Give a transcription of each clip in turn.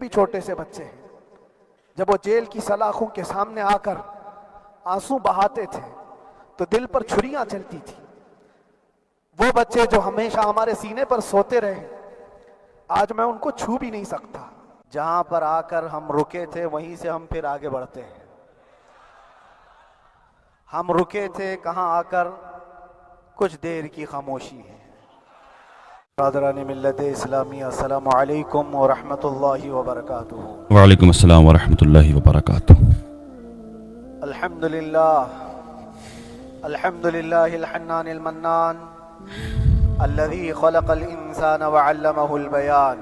بھی چھوٹے سے بچے ہیں، جب وہ جیل کی سلاخوں کے سامنے آ کر آنسو بہاتے تھے تو دل پر چھریاں چلتی تھی۔ وہ بچے جو ہمیشہ ہمارے سینے پر سوتے رہے، آج میں ان کو چھو بھی نہیں سکتا۔ جہاں پر آ کر ہم رکے تھے وہیں سے ہم پھر آگے بڑھتے ہیں۔ ہم رکے تھے کہاں آ کر؟ کچھ دیر کی خاموشی ہے۔ برادران ملت اسلامی، السلام علیکم ورحمۃ اللہ وبرکاتہ۔ وعلیکم السلام ورحمۃ اللہ وبرکاتہ۔ الحمد للہ الحنان المنان الذي خلق الانسان وعلمه البيان،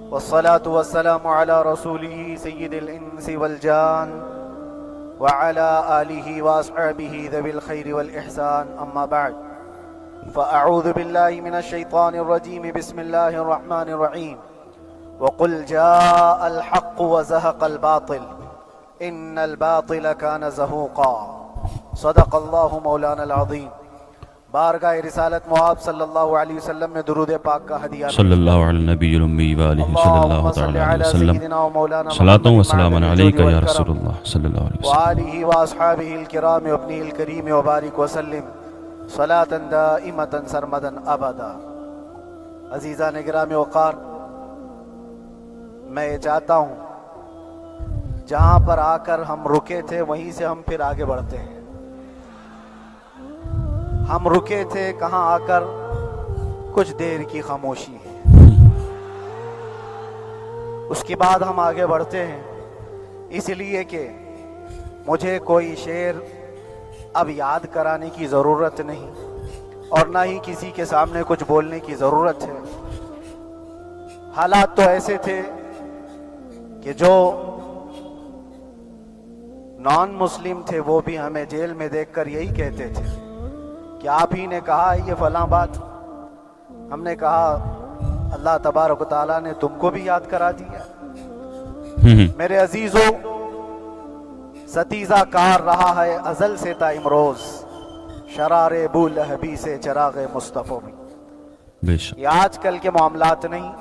والصلاة والسلام على رسوله سید الانس والجان وعلى آلہ واصحابہ ذوی الخیر والاحسان، اما بعد فاعوذ باللہ من الشیطان الرجیم، بسم اللہ الرحمن الرحیم۔ وقل جاء الحق وزهق الباطل ان الباطل كان زهوقا، صدق اللہ مولانا العظیم۔ بارگاہ رسالت معاب صلی اللہ علیہ وسلم میں درود پاک کا ہدیہ صلی اللہ علی النبی الامی وآلہ صلی اللہ تعالی علیہ وسلم، صلاۃ و سلام علیک یا رسول اللہ صلی اللہ علیہ وسلم وآلہ واصحابہ الکرام ابنہ الکریم وبارک وسلم صلاۃ دائمۃ سرمدا ابدا۔ عزیزان گرامی وقار، میں یہ چاہتا ہوں جہاں پر آ کر ہم رکے تھے وہیں سے ہم پھر آگے بڑھتے ہیں۔ ہم رکے تھے کہاں آ کر؟ کچھ دیر کی خاموشی ہے، اس کے بعد ہم آگے بڑھتے ہیں، اس لیے کہ مجھے کوئی شعر اب یاد کرانے کی ضرورت نہیں اور نہ ہی کسی کے سامنے کچھ بولنے کی ضرورت ہے۔ حالات تو ایسے تھے کہ جو نان مسلم تھے وہ بھی ہمیں جیل میں دیکھ کر یہی کہتے تھے کہ آپ ہی نے کہا یہ فلاں بات۔ ہم نے کہا اللہ تبارک و تعالیٰ نے تم کو بھی یاد کرا دیا۔ میرے عزیزو، ستیزہ کار رہا ہے ازل سے تا امروز، شرار ابو لہبی سے چراغ مصطفیٰ میں۔ بے شک یہ آج کل کے معاملات نہیں،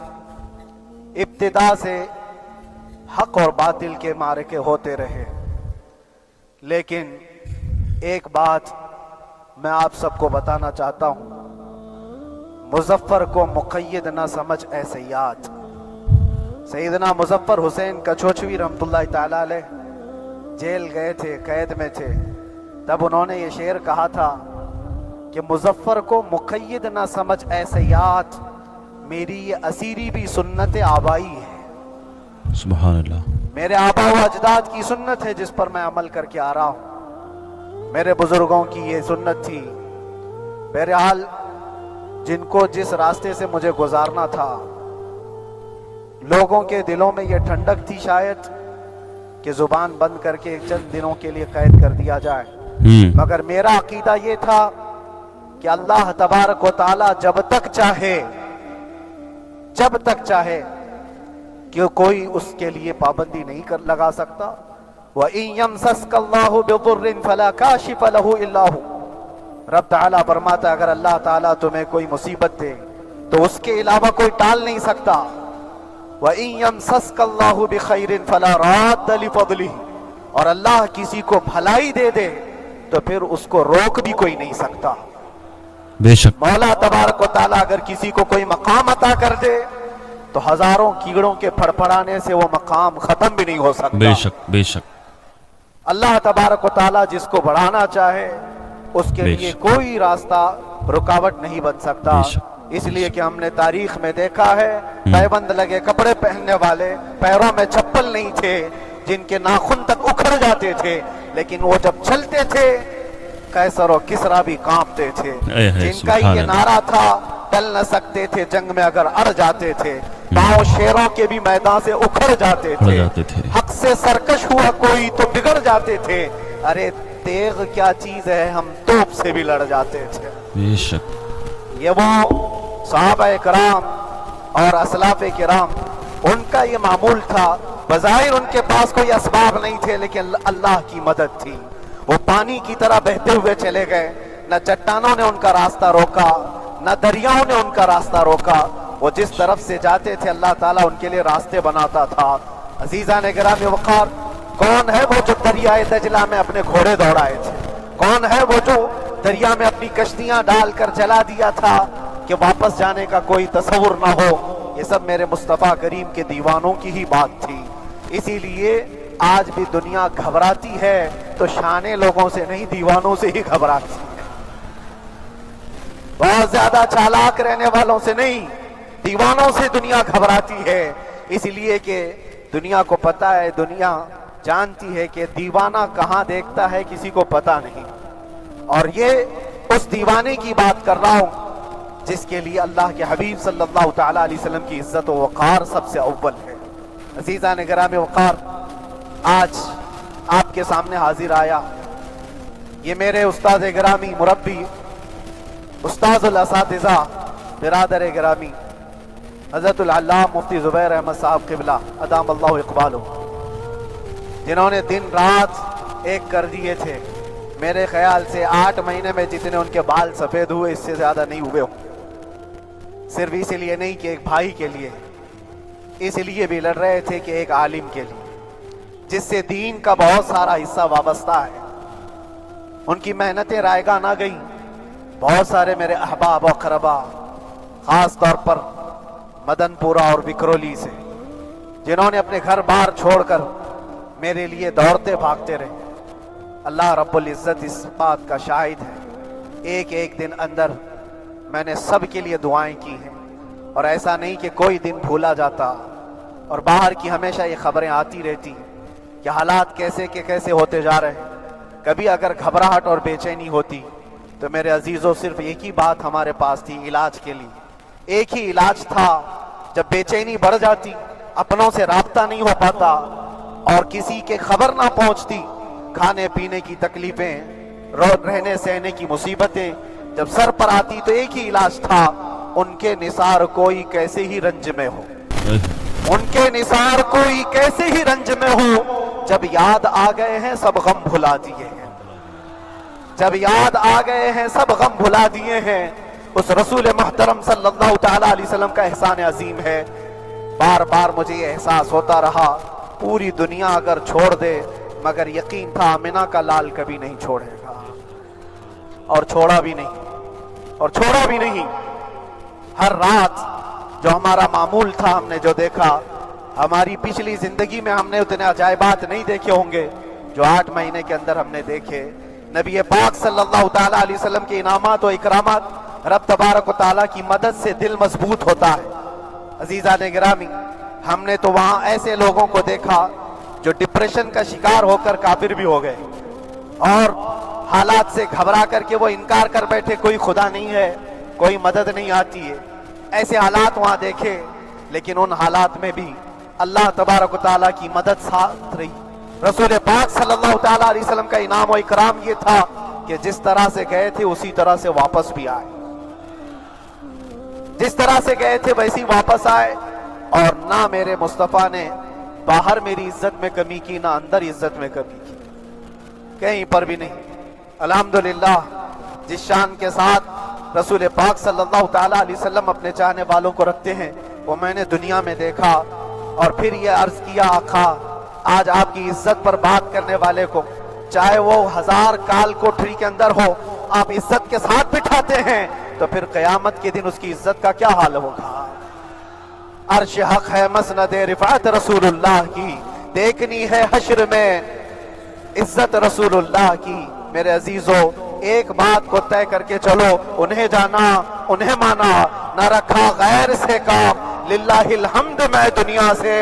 ابتدا سے حق اور باطل کے معرکے ہوتے رہے، لیکن ایک بات میں آپ سب کو بتانا چاہتا ہوں، مظفر کو مقید نہ سمجھ اے سیاد۔ سیدنا مظفر حسین کچھوچوی رحمۃ اللہ تعالی علیہ جیل گئے تھے، قید میں تھے، تب انہوں نے یہ شعر کہا تھا کہ مظفر کو مقید نہ سمجھ اے سیاد، میری یہ اسیری بھی سنت آبائی ہے۔ سبحان اللہ۔ میرے آبا و اجداد کی سنت ہے جس پر میں عمل کر کے آ رہا ہوں، میرے بزرگوں کی یہ سنت تھی۔ بہرحال جن کو جس راستے سے مجھے گزارنا تھا، لوگوں کے دلوں میں یہ ٹھنڈک تھی شاید کہ زبان بند کر کے چند دنوں کے لیے قید کر دیا جائے، مگر میرا عقیدہ یہ تھا کہ اللہ تبارک و تعالی جب تک چاہے کہ کوئی اس کے لیے پابندی نہیں لگا سکتا۔ وَإِن يَمْسَسْكَ اللَّهُ بِضُرٍّ فَلَا كَاشِفَ لَهُ إِلَّا هُوَ، رب تعالیٰ فرماتا ہے اگر اللہ تعالیٰ تمہیں کوئی مصیبت دے تو اس کے علاوہ کوئی ٹال نہیں سکتا۔ وَإِن يَمْسَسْكَ اللَّهُ بِخَيْرٍ فَلَا رَادَّ لِفَضْلِهِ، اور اللہ کسی کو بھلائی دے دے تو پھر اس کو روک بھی کوئی نہیں سکتا۔ بے شک مولا تبارک و تعالیٰ اگر کسی کو کوئی مقام عطا کر دے تو ہزاروں کیڑوں کے پھڑپڑانے سے وہ مقام ختم بھی نہیں ہو سکتا۔ بے شک بے شک۔ اللہ تبارک و تعالیٰ جس کو بڑھانا چاہے اس کے بے لیے شک۔ کوئی راستہ رکاوٹ نہیں بن سکتا۔ بے شک۔ اس لیے کہ ہم نے تاریخ میں دیکھا ہے پیبند لگے کپڑے پہننے والے، پیروں میں چپل نہیں تھے، جن کے ناخن تک اکھڑ جاتے تھے، لیکن وہ جب چلتے تھے قیصر و کسریٰ بھی کانپتے تھے۔ جن کا یہ نعرہ تھا ٹل نہ سکتے تھے جنگ میں اگر اڑ جاتے تھے، پاؤں شیروں کے بھی میدان سے اکھڑ جاتے تھے، حق سے سرکش ہوا کوئی تو بگڑ جاتے تھے۔ ارے تیغ کیا چیز ہے، ہم توپ سے بھی لڑ جاتے تھے۔ بے شک۔ یہ وہ صحابہ کرام اور اسلاف کرام، ان کا یہ معمول تھا۔ بظاہر ان کے پاس کوئی اسباب نہیں تھے، لیکن اللہ کی مدد تھی۔ وہ پانی کی طرح بہتے ہوئے چلے گئے، نہ چٹانوں نے ان کا راستہ روکا، نہ دریاؤں نے ان کا راستہ روکا، وہ جس طرف سے جاتے تھے اللہ تعالیٰ ان کے لیے راستے بناتا تھا۔ عزیزان گرامی وقار، کون ہے وہ جو دریائے دجلہ میں اپنے گھوڑے دوڑائے تھے؟ کون ہے وہ جو دریا میں اپنی کشتیاں ڈال کر جلا دیا تھا کہ واپس جانے کا کوئی تصور نہ ہو؟ یہ سب میرے مصطفیٰ کریم کے دیوانوں کی ہی بات تھی۔ اسی لیے آج بھی دنیا گھبراتی ہے تو شانے لوگوں سے نہیں، دیوانوں سے ہی گھبراتی ہے۔ بہت زیادہ چالاک رہنے والوں سے نہیں، دیوانوں سے دنیا گھبراتی ہے۔ اس لیے کہ دنیا کو پتا ہے، دنیا جانتی ہے کہ دیوانہ کہاں دیکھتا ہے کسی کو پتا نہیں۔ اور یہ اس دیوانے کی بات کر رہا ہوں جس کے لیے اللہ کے حبیب صلی اللہ تعالی علیہ وسلم کی عزت و وقار سب سے اول ہے۔ عزیزان گرامی وقار، آج آپ کے سامنے حاضر آیا، یہ میرے استاد گرامی، مربی، استاذ الاساتذہ، برادر گرامی حضرت العلامہ مفتی زبیر احمد صاحب قبلہ ادام اللہ اقبالہ، جنہوں نے دن رات ایک کر دیے تھے۔ میرے خیال سے 8 مہینے میں جتنے ان کے بال سفید ہوئے اس سے زیادہ نہیں ہوئے ہوں۔ صرف اس لیے نہیں کہ ایک بھائی کے لیے، اس لیے بھی لڑ رہے تھے کہ ایک عالم کے لیے جس سے دین کا بہت سارا حصہ وابستہ ہے۔ ان کی محنتیں رائگاں نہ گئیں۔ بہت سارے میرے احباب و اقربا، خاص طور پر مدن پورہ اور وکرولی سے، جنہوں نے اپنے گھر بار چھوڑ کر میرے لیے دوڑتے بھاگتے رہے، اللہ رب العزت اس بات کا شاہد ہے، ایک ایک دن اندر میں نے سب کے لیے دعائیں کی ہیں۔ اور ایسا نہیں کہ کوئی دن بھولا جاتا، اور باہر کی ہمیشہ یہ خبریں آتی رہتی کہ حالات کیسے کے کیسے ہوتے جا رہے ہیں۔ کبھی اگر گھبراہٹ اور بے چینی ہوتی تو میرے عزیزوں صرف ایک ہی بات ہمارے پاس تھی علاج کے لیے، ایک ہی علاج تھا۔ جب بے چینی بڑھ جاتی، اپنوں سے رابطہ نہیں ہو پاتا اور کسی کے خبر نہ پہنچتی، کھانے پینے کی تکلیفیں، رہنے سہنے کی مصیبتیں جب سر پر آتی تو ایک ہی علاج تھا، ان کے نثار کوئی کیسے ہی رنج میں ہو، ان کے نثار کوئی کیسے ہی رنج میں ہو، جب یاد آ گئے ہیں سب غم بھلا دیے ہیں، جب یاد آ گئے ہیں سب غم بھلا دیے ہیں۔ اس رسول محترم صلی اللہ تعالی علیہ وسلم کا احسان عظیم ہے۔ بار بار مجھے یہ احساس ہوتا رہا، پوری دنیا اگر چھوڑ دے مگر یقین تھا آمنہ کا لال کبھی نہیں چھوڑے گا، اور چھوڑا بھی نہیں، اور چھوڑا بھی نہیں۔ ہر رات جو ہمارا معمول تھا، ہم نے جو دیکھا، ہماری پچھلی زندگی میں ہم نے اتنے عجائبات نہیں دیکھے ہوں گے جو 8 مہینے کے اندر ہم نے دیکھے۔ نبی پاک صلی اللہ تعالی علیہ وسلم کے انعامات و اکرامات، رب تبارک و تعالیٰ کی مدد سے دل مضبوط ہوتا ہے۔ عزیزان گرامی، ہم نے تو وہاں ایسے لوگوں کو دیکھا جو ڈپریشن کا شکار ہو کر کافر بھی ہو گئے، اور حالات سے گھبرا کر کے وہ انکار کر بیٹھے، کوئی خدا نہیں ہے، کوئی مدد نہیں آتی ہے۔ ایسے حالات وہاں دیکھے، لیکن ان حالات میں بھی اللہ تبارک و تعالیٰ کی مدد ساتھ رہی۔ رسول پاک صلی اللہ تعالیٰ علیہ وسلم کا انعام و اکرام یہ تھا کہ جس طرح سے گئے تھے اسی طرح سے واپس بھی آئے، جس طرح سے گئے تھے ویسی واپس آئے، اور نہ میرے مصطفیٰ نے باہر میری عزت میں کمی کی، نہ اندر عزت میں کمی کی، کہیں پر بھی نہیں۔ الحمدللہ، جس شان کے ساتھ رسول پاک صلی اللہ تعالیٰ علیہ وسلم اپنے چاہنے والوں کو رکھتے ہیں، وہ میں نے دنیا میں دیکھا۔ اور پھر یہ عرض کیا، آقا آج آپ کی عزت پر بات کرنے والے کو چاہے وہ 1000 کال کوٹری کے اندر ہو، آپ عزت کے ساتھ بٹھاتے ہیں تو پھر قیامت کے دن اس کی عزت کا کیا حال ہوگا؟ عرش حق ہے مسند رفعت رسول اللہ کی، دیکھنی ہے حشر میں عزت رسول اللہ کی۔ میرے عزیزو، ایک بات کو طے کر کے چلو، انہیں جانا، انہیں مانا، نہ رکھا غیر سے کام، للہ الحمد میں دنیا سے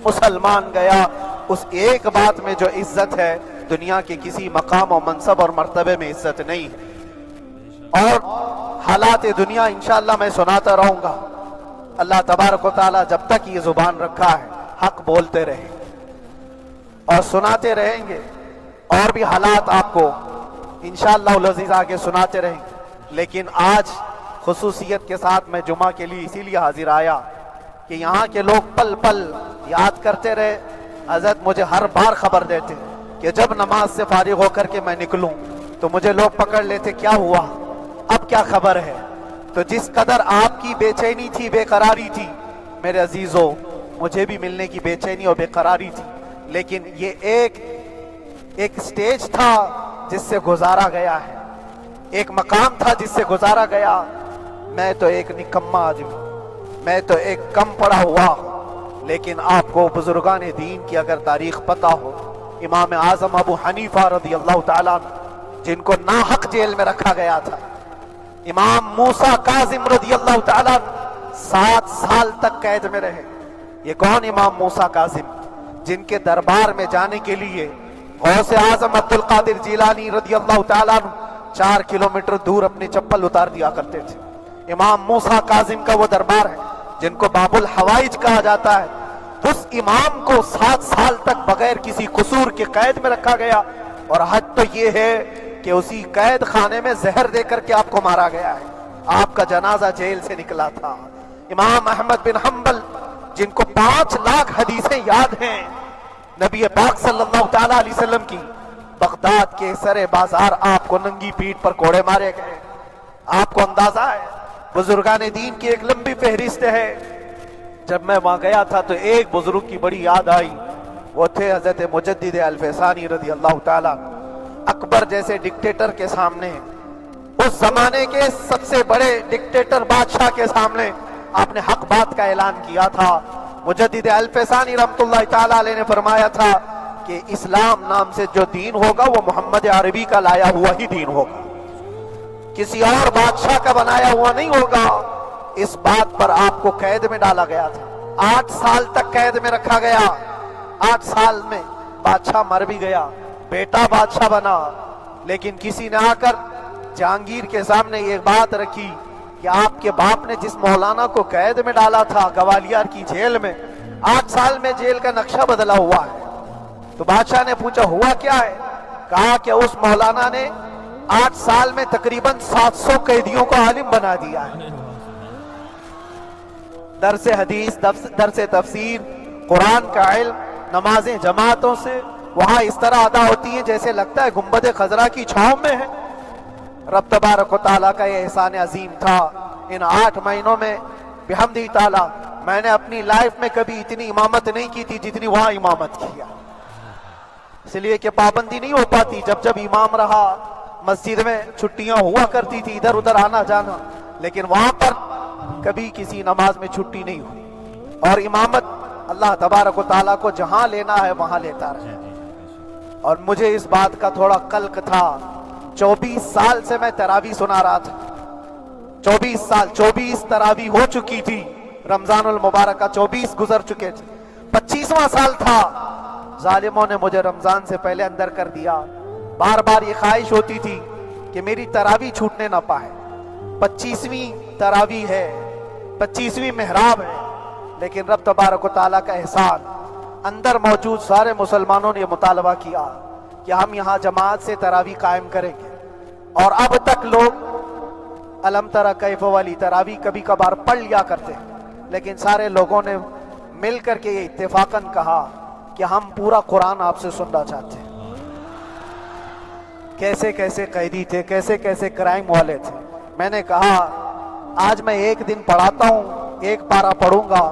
مسلمان گیا۔ اس ایک بات میں جو عزت ہے، دنیا کے کسی مقام و منصب اور مرتبے میں عزت نہیں ہے۔ اور حالات دنیا انشاءاللہ میں سناتا رہوں گا۔ اللہ تبارک و تعالیٰ جب تک یہ زبان رکھا ہے، حق بولتے رہیں اور سناتے رہیں گے، اور بھی حالات آپ کو انشاءاللہ العزیز آگے سناتے رہیں گے۔ لیکن آج خصوصیت کے ساتھ میں جمعہ کے لیے اسی لیے حاضر آیا کہ یہاں کے لوگ پل پل یاد کرتے رہے۔ حضرت مجھے ہر بار خبر دیتے کہ جب نماز سے فارغ ہو کر کے میں نکلوں تو مجھے لوگ پکڑ لیتے، کیا ہوا، اب کیا خبر ہے، تو جس قدر آپ کی بے چینی تھی، بے قراری تھی، میرے عزیزوں مجھے بھی ملنے کی بے چینی اور بے قراری تھی، لیکن یہ ایک سٹیج تھا جس سے گزارا گیا ہے، ایک مقام تھا جس سے گزارا گیا۔ میں تو ایک نکما آدمی، میں تو ایک کم پڑا ہوا، لیکن آپ کو بزرگان دین کی اگر تاریخ پتہ ہو، امام اعظم ابو حنیفہ رضی اللہ تعالیٰ عنہ جن کو ناحق جیل میں رکھا گیا تھا، امام موسیٰ کاظم رضی اللہ تعالیٰ عنہ 7 سال تک قید میں رہے۔ یہ کون امام موسیٰ کاظم؟ جن کے دربار میں جانے کے لیے غوث اعظم عبد القادر جیلانی رضی اللہ تعالیٰ عنہ 4 کلومیٹر دور اپنی چپل اتار دیا کرتے تھے۔ امام موسیٰ کاظم کا وہ دربار ہے جن کو باب الحوائج کہا جاتا ہے، اس امام کو 7 سال تک بغیر کسی قصور کے قید میں رکھا گیا، اور حد تو یہ ہے کہ اسی قید خانے میں زہر دے کر کے آپ کو مارا گیا ہے، آپ کا جنازہ جیل سے نکلا تھا۔ امام احمد بن حنبل جن کو 5 لاکھ حدیثیں یاد ہیں نبی پاک صلی اللہ تعالیٰ علیہ وسلم کی، بغداد کے سرے بازار آپ کو ننگی پیٹھ پر کوڑے مارے گئے۔ آپ کو اندازہ ہے بزرگان دین کی ایک لمبی فہرست ہے۔ جب میں وہاں گیا تھا تو ایک بزرگ کی بڑی یاد آئی، وہ تھے حضرت مجدد الفیسانی رضی اللہ تعالیٰ۔ اکبر جیسے ڈکٹیٹر کے سامنے، اس زمانے کے سب سے بڑے ڈکٹیٹر بادشاہ کے سامنے آپ نے حق بات کا اعلان کیا تھا۔ مجدد الفیسانی رحمۃ اللہ تعالیٰ علیہ نے فرمایا تھا کہ اسلام نام سے جو دین ہوگا وہ محمد عربی کا لایا ہوا ہی دین ہوگا، کسی اور بادشاہ کا بنایا ہوا نہیں ہوگا۔ اس بات پر آپ کو قید میں ڈالا گیا تھا، 8 سال تک قید میں رکھا گیا۔ 8 سال میں بادشاہ مر بھی گیا، بیٹا بادشاہ بنا، لیکن کسی نے آ کر جہانگیر کے سامنے یہ بات رکھی کہ آپ کے باپ نے جس مولانا کو قید میں ڈالا تھا گوالیار کی جیل میں، 8 سال میں جیل کا نقشہ بدلا ہوا ہے۔ تو بادشاہ نے پوچھا ہوا کیا ہے؟ کہا کہ اس مولانا نے 8 سال میں تقریباً 700 قیدیوں کو عالم بنا دیا ہے۔ درس حدیث، درس تفسیر، قرآن کا علم، نمازیں جماعتوں سے وہاں اس طرح ادا ہوتی ہیں جیسے لگتا ہے گنبد خضرا کی چھاؤں میں ہے۔ رب تبارک و تعالیٰ کا یہ احسان عظیم تھا۔ ان 8 مہینوں میں بحمدہ تعالیٰ میں نے اپنی لائف میں کبھی اتنی امامت نہیں کی تھی جتنی وہاں امامت کیا، اس لیے کہ پابندی نہیں ہو پاتی۔ جب جب امام رہا مسجد میں چھٹیاں ہوا کرتی تھی، ادھر ادھر آنا جانا، لیکن وہاں پر کبھی کسی نماز میں چھٹی نہیں ہوئی۔ اور امامت اللہ تبارک و تعالیٰ کو جہاں لینا ہے وہاں لیتا رہے۔ اور مجھے اس بات کا تھوڑا قلق تھا، 24 سال سے میں تراویح سنا رہا تھا، 24 سال، 24 تراویح ہو چکی تھی، رمضان المبارکہ 24 گزر چکے تھے، 25واں سال تھا، ظالموں نے مجھے رمضان سے پہلے اندر کر دیا۔ بار بار یہ خواہش ہوتی تھی کہ میری تراویح چھوٹنے نہ پائے، 25ویں تراویح ہے، 25ویں محراب ہے، لیکن رب تبارک و تعالیٰ کا احسان، اندر موجود سارے مسلمانوں نے یہ مطالبہ کیا کہ ہم یہاں جماعت سے تراویح قائم کریں گے، اور اب تک لوگ الم تری کیف والی تراویح کبھی کبھار پڑھ لیا کرتے ہیں، لیکن سارے لوگوں نے مل کر کے یہ اتفاقاً کہا کہ ہم پورا قرآن آپ سے سننا چاہتے ہیں۔ کیسے کیسے قیدی تھے، کیسے کیسے کرائم والے تھے۔ میں نے کہا آج میں ایک دن پڑھاتا ہوں، ایک پارہ پڑھوں گا،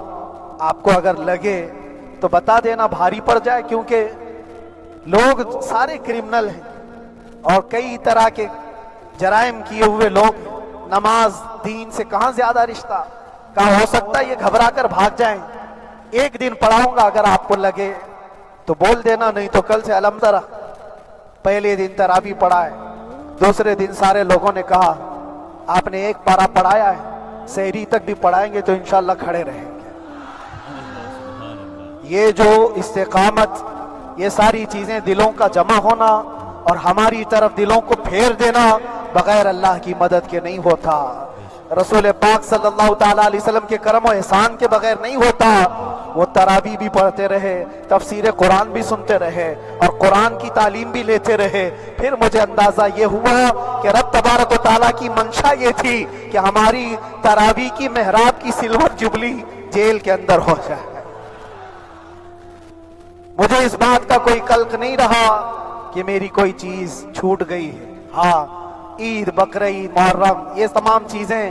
آپ کو اگر لگے تو بتا دینا، بھاری پڑ جائے، کیونکہ لوگ سارے کرمنل ہیں اور کئی طرح کے جرائم کیے ہوئے لوگ، نماز دین سے کہاں زیادہ رشتہ، کہاں ہو سکتا ہے یہ گھبرا کر بھاگ جائیں۔ ایک دن پڑھاؤں گا، اگر آپ کو لگے تو بول دینا، نہیں تو کل سے الحمد للہ۔ پہلے دن تراویح پڑھا ہے، دوسرے دن سارے لوگوں نے کہا آپ نے ایک پارہ پڑھایا ہے، سحری تک بھی پڑھائیں گے تو انشاءاللہ کھڑے رہیں گے۔ یہ جو استقامت، یہ ساری چیزیں دلوں کا جمع ہونا اور ہماری طرف دلوں کو پھیر دینا بغیر اللہ کی مدد کے نہیں ہوتا، رسول پاک صلی اللہ تعالیٰ علیہ وسلم کے کرم و احسان کے بغیر نہیں ہوتا۔ وہ تراویح بھی پڑھتے رہے، تفسیر قرآن بھی سنتے رہے اور قرآن کی تعلیم بھی لیتے رہے۔ پھر مجھے اندازہ یہ ہوا کہ رب تبارک و تعالیٰ کی منشا یہ تھی کہ ہماری تراویح کی محراب کی سلور جبلی جیل کے اندر ہو جائے۔ مجھے اس بات کا کوئی قلق نہیں رہا کہ میری کوئی چیز چھوٹ گئی ہے۔ ہاں، عید، بقرعید، محرم، یہ تمام چیزیں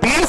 20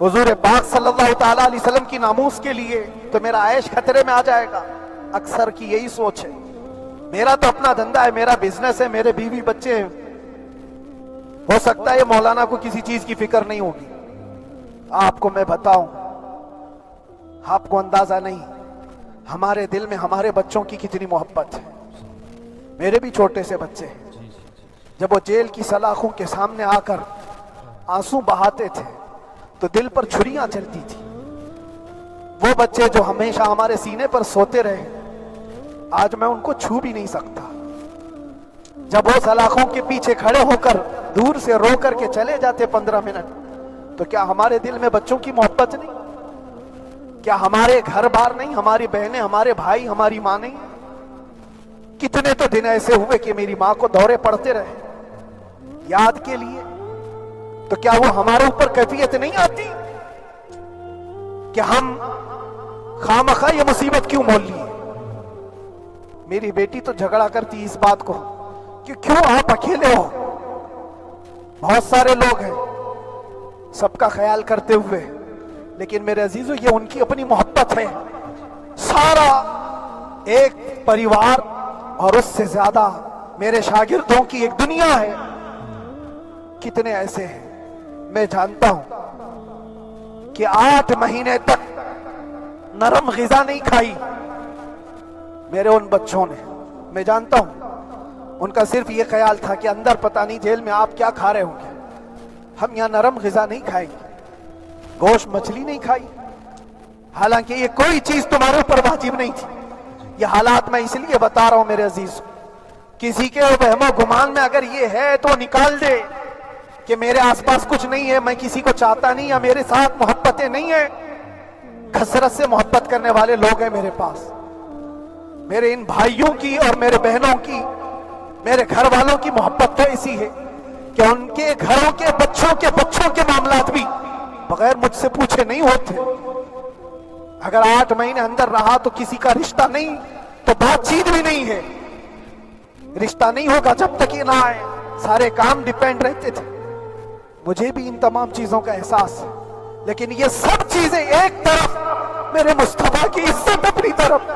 حضور پاک صلی اللہ تعالیٰ علیہ وسلم کی ناموس کے لیے تو میرا عیش خطرے میں آ جائے گا. اکثر کی یہی سوچ ہے. میرا تو اپنا دھندا ہے, میرا بزنس ہے, میرے بیوی بچے ہیں. ہو سکتا ہے مولانا کو کسی چیز کی فکر نہیں ہوگی. آپ کو میں بتاؤں, آپ کو اندازہ نہیں ہمارے دل میں ہمارے بچوں کی کتنی محبت ہے. میرے بھی چھوٹے سے بچے ہیں. جب وہ جیل کی سلاخوں کے سامنے آ کر آنسو بہاتے تھے تو دل پر چھریاں چلتی تھی. وہ بچے جو ہمیشہ ہمارے سینے پر سوتے رہے, آج میں ان کو چھو بھی نہیں سکتا. جب وہ سلاخوں کے پیچھے کھڑے ہو کر دور سے رو کر کے چلے جاتے 15 منٹ, تو کیا ہمارے دل میں بچوں کی محبت نہیں؟ کیا ہمارے گھر بار نہیں, ہماری بہنیں, ہمارے بھائی, ہماری ماں نہیں؟ کتنے تو دن ایسے ہوئے کہ میری ماں کو دورے پڑتے رہے یاد کے لیے. تو کیا وہ ہمارے اوپر کیفیت نہیں آتی کہ ہم خامخواہ یہ مصیبت کیوں مول لیے؟ میری بیٹی تو جھگڑا کرتی اس بات کو کہ کیوں آپ اکیلے ہو, بہت سارے لوگ ہیں سب کا خیال کرتے ہوئے. لیکن میرے عزیزو, یہ ان کی اپنی محبت ہے. سارا ایک پریوار اور اس سے زیادہ میرے شاگردوں کی ایک دنیا ہے. کتنے ایسے ہیں میں جانتا ہوں کہ 8 مہینے تک نرم غذا نہیں کھائی میرے ان بچوں نے. میں جانتا ہوں ان کا صرف یہ خیال تھا کہ اندر پتہ نہیں جیل میں آپ کیا کھا رہے ہوں گے, ہم یہاں نرم غذا نہیں کھائیں گے, گوشت مچھلی نہیں کھائی. حالانکہ یہ کوئی چیز تمہارے اوپر واجب نہیں تھی. یہ حالات میں اس لیے بتا رہا ہوں میرے عزیز, کسی کے وہم و گمان میں اگر یہ ہے تو نکال دے کہ میرے آس پاس کچھ نہیں ہے, میں کسی کو چاہتا نہیں, یا میرے ساتھ محبتیں نہیں ہیں. کثرت سے محبت کرنے والے لوگ ہیں میرے پاس. میرے ان بھائیوں کی اور میرے بہنوں کی, میرے گھر والوں کی محبت تو ایسی ہے کہ ان کے گھروں کے بچوں کے معاملات بھی بغیر مجھ سے پوچھے نہیں ہوتے. اگر 8 مہینے اندر رہا تو کسی کا رشتہ نہیں تو بات چیت بھی نہیں ہے. رشتہ نہیں ہوگا جب تک یہ نہ آئے. سارے کام ڈیپینڈ رہتے تھے. مجھے بھی ان تمام چیزوں کا احساس ہے, لیکن یہ سب چیزیں ایک طرف, میرے مصطفیٰ کی عزت اپنی طرف.